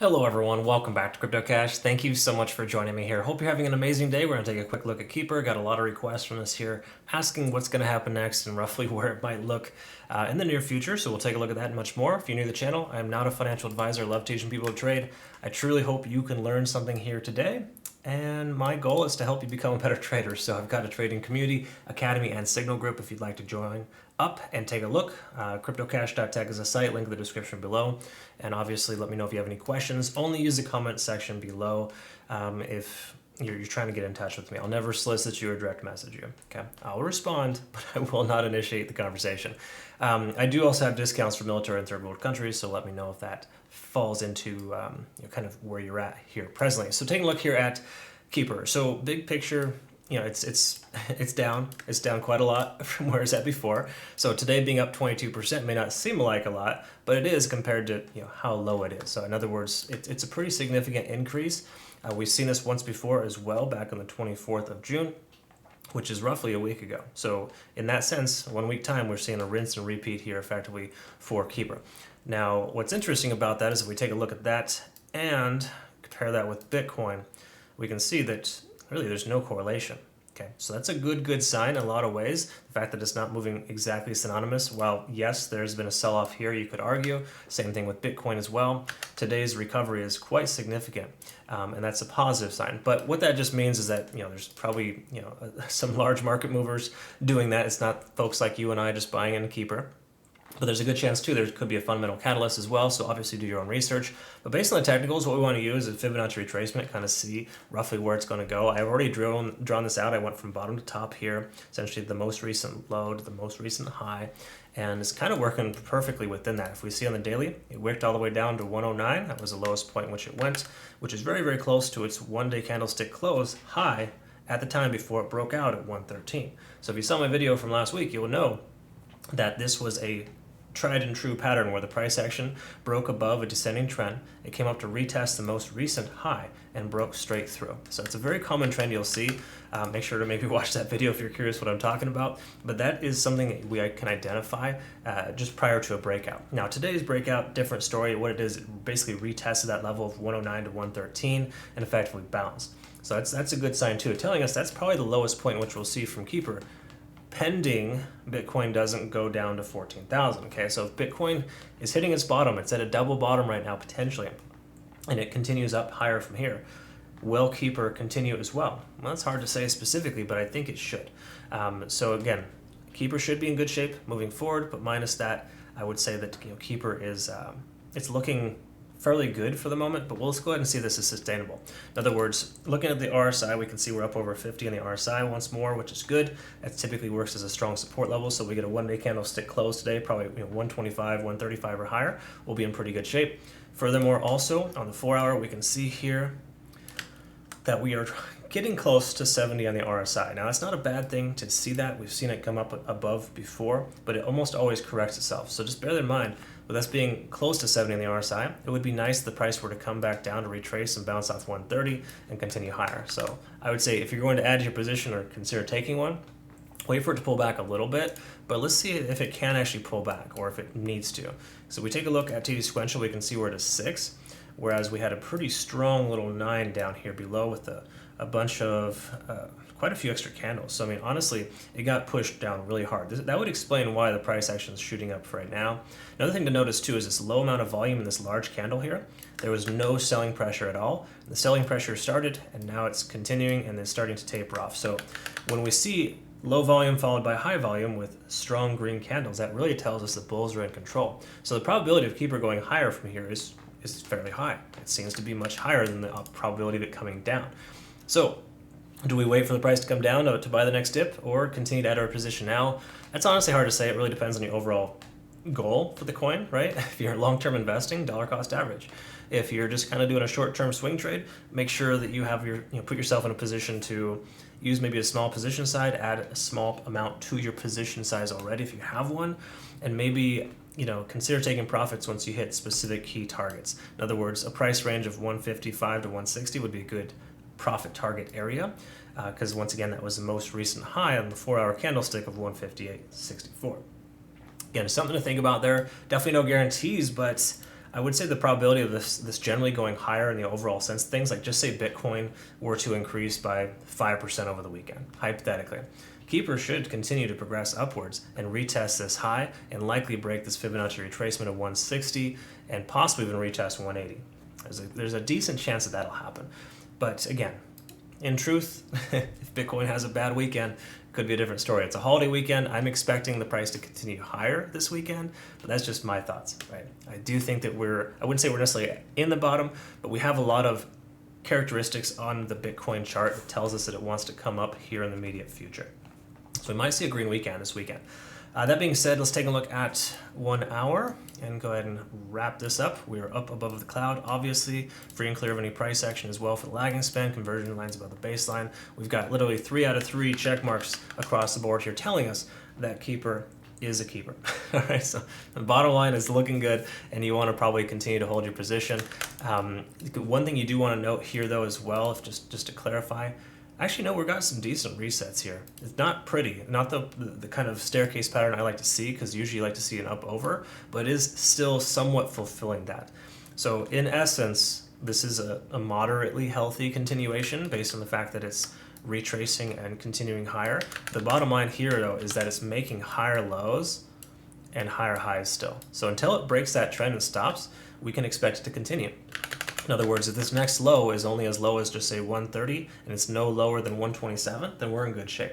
Hello everyone, welcome back to CryptoCache. Thank you so much for joining me here. Hope you're having an amazing day. We're going to take a quick look at Keeper. Got a lot of requests from us here asking what's going to happen next and roughly where it might look in the near future. So we'll take a look at that and much more. If you're new to the channel, I'm not a financial advisor. I love teaching people to trade. I truly hope you can learn something here today. And my goal is to help you become a better trader. So I've got a trading community, academy, and signal group if you'd like to join up and take a look. CryptoCache.tech is a site, link in the description below. And obviously, let me know if you have any questions. Only use the comment section below if you're trying to get in touch with me. I'll never solicit you or direct message you. Okay, I'll respond, but I will not initiate the conversation. I do also have discounts for military and third world countries, so let me know if that falls into kind of where you're at here presently. So taking a look here at Keeper. So big picture, it's down. It's down quite a lot from where it's at before. So today being up 22% may not seem like a lot, but it is compared to how low it is. So in other words, it's a pretty significant increase. We've seen this once before as well, back on the 24th of June, which is roughly a week ago. So in that sense, 1 week time, we're seeing a rinse and repeat here effectively for Keeper. Now, what's interesting about that is if we take a look at that and compare that with Bitcoin, we can see that really there's no correlation. Okay, so that's a good sign in a lot of ways. The fact that it's not moving exactly synonymous. While yes, there's been a sell-off here, you could argue. Same thing with Bitcoin as well. Today's recovery is quite significant, and that's a positive sign. But what that just means is that there's probably some large market movers doing that. It's not folks like you and I just buying in a Keeper. But there's a good chance, too, there could be a fundamental catalyst as well, so obviously do your own research. But based on the technicals, what we want to use is Fibonacci retracement, kind of see roughly where it's going to go. I've already drawn this out. I went from bottom to top here, essentially the most recent low to the most recent high, and it's kind of working perfectly within that. If we see on the daily, it wicked all the way down to 109. That was the lowest point in which it went, which is very close to its one-day candlestick close high at the time before it broke out at 113. So if you saw my video from last week, you'll know that this was a tried and true pattern where the price action broke above a descending trend. It came up to retest the most recent high and broke straight through. So it's a very common trend you'll see. Make sure to maybe watch that video if you're curious what I'm talking about. But that is something we can identify just prior to a breakout. Now today's breakout, different story. What it is, it basically retested that level of 109 to 113 and effectively bounced. So that's a good sign too, telling us that's probably the lowest point which we'll see from Keeper, pending Bitcoin doesn't go down to 14,000. Okay, so if Bitcoin is hitting its bottom, it's at a double bottom right now potentially, and it continues up higher from here, will Keeper continue as well? Well, it's hard to say specifically, but I think it should. So again, Keeper should be in good shape moving forward, but minus that, I would say that Keeper is it's looking fairly good for the moment, but let's go ahead and see if this is sustainable. In other words, looking at the RSI, we can see we're up over 50 on the RSI once more, which is good. That typically works as a strong support level, so we get a one-day candlestick close today, probably 125, 135 or higher. We'll be in pretty good shape. Furthermore, also on the 4-hour, we can see here that we are getting close to 70 on the RSI. Now, it's not a bad thing to see that. We've seen it come up above before, but it almost always corrects itself. So just bear that in mind. With us being close to 70 on the RSI, it would be nice if the price were to come back down to retrace and bounce off 130 and continue higher. So I would say if you're going to add to your position or consider taking one, wait for it to pull back a little bit, but let's see if it can actually pull back or if it needs to. So we take a look at TD sequential, we can see we're at a 6, whereas we had a pretty strong little 9 down here below with a bunch of quite a few extra candles. So I mean, honestly, it got pushed down really hard. That would explain why the price action is shooting up right now. Another thing to notice too is this low amount of volume in this large candle here. There was no selling pressure at all. The selling pressure started and now it's continuing and is starting to taper off. So when we see low volume followed by high volume with strong green candles, that really tells us the bulls are in control. So the probability of Keeper going higher from here is fairly high. It seems to be much higher than the probability of it coming down. So do we wait for the price to come down to buy the next dip or continue to add our position now? That's honestly hard to say. It really depends on your overall goal for the coin, right? If you're long-term investing, dollar cost average. If you're just kind of doing a short-term swing trade, make sure that you have put yourself in a position to use maybe a small position size, add a small amount to your position size already if you have one, and maybe consider taking profits once you hit specific key targets. In other words, a price range of 155 to 160 would be a good profit target area, because once again, that was the most recent high on the 4-hour candlestick of 158.64. Again, something to think about there. Definitely no guarantees, but I would say the probability of this generally going higher in the overall sense of things, like just say Bitcoin were to increase by 5% over the weekend, hypothetically. Keeper should continue to progress upwards and retest this high and likely break this Fibonacci retracement of 160 and possibly even retest 180. There's a decent chance that that'll happen. But again, in truth, if Bitcoin has a bad weekend, could be a different story. It's a holiday weekend. I'm expecting the price to continue higher this weekend, but that's just my thoughts, right? I do think that I wouldn't say we're necessarily in the bottom, but we have a lot of characteristics on the Bitcoin chart that tells us that it wants to come up here in the immediate future. So we might see a green weekend this weekend. That being said, let's take a look at 1 hour and go ahead and wrap this up. We are up above the cloud, obviously, free and clear of any price action as well for the lagging span, conversion lines above the baseline. We've got literally 3 out of 3 check marks across the board here telling us that Keeper is a keeper. All right, so the bottom line is looking good, and you want to probably continue to hold your position. One thing you do want to note here, though, as well, if just to clarify, actually, no, we've got some decent resets here. It's not pretty, not the kind of staircase pattern I like to see, because usually you like to see an up over, but it is still somewhat fulfilling that. So in essence, this is a moderately healthy continuation based on the fact that it's retracing and continuing higher. The bottom line here, though, is that it's making higher lows and higher highs still. So until it breaks that trend and stops, we can expect it to continue. In other words, if this next low is only as low as just say 130 and it's no lower than 127, then we're in good shape.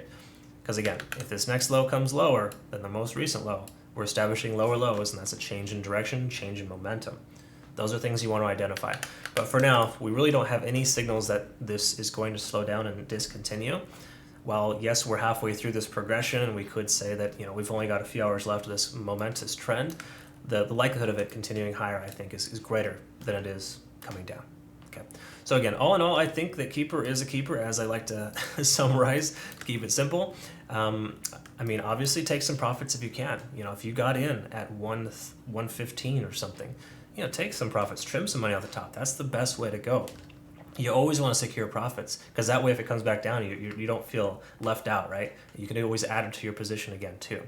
Because again, if this next low comes lower than the most recent low, we're establishing lower lows, and that's a change in direction, change in momentum. Those are things you want to identify. But for now, we really don't have any signals that this is going to slow down and discontinue. While yes, we're halfway through this progression, and we could say that we've only got a few hours left of this momentous trend, the likelihood of it continuing higher, I think, is greater than it is coming down. Okay. So again, all in all, I think that Keeper is a keeper, as I like to summarize to keep it simple. I mean, obviously take some profits if you can. If you got in at 115 or something, take some profits, trim some money off the top. That's the best way to go. You always want to secure profits, because that way if it comes back down, you don't feel left out, right? You can always add it to your position again too.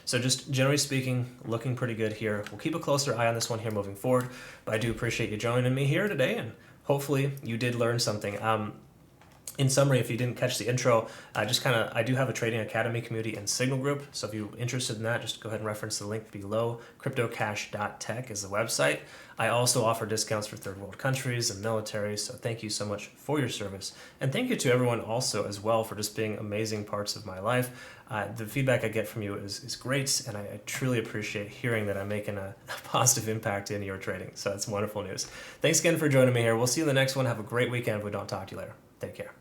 So just generally speaking, looking pretty good here. We'll keep a closer eye on this one here moving forward, but I do appreciate you joining me here today, and hopefully you did learn something. In summary, if you didn't catch the intro, I do have a Trading Academy community and Signal group, so if you're interested in that, just go ahead and reference the link below. CryptoCache.tech is the website. I also offer discounts for third world countries and militaries, so thank you so much for your service. And thank you to everyone also as well for just being amazing parts of my life. The feedback I get from you is great, and I truly appreciate hearing that I'm making a positive impact in your trading, so that's wonderful news. Thanks again for joining me here. We'll see you in the next one. Have a great weekend if we don't talk to you later. Take care.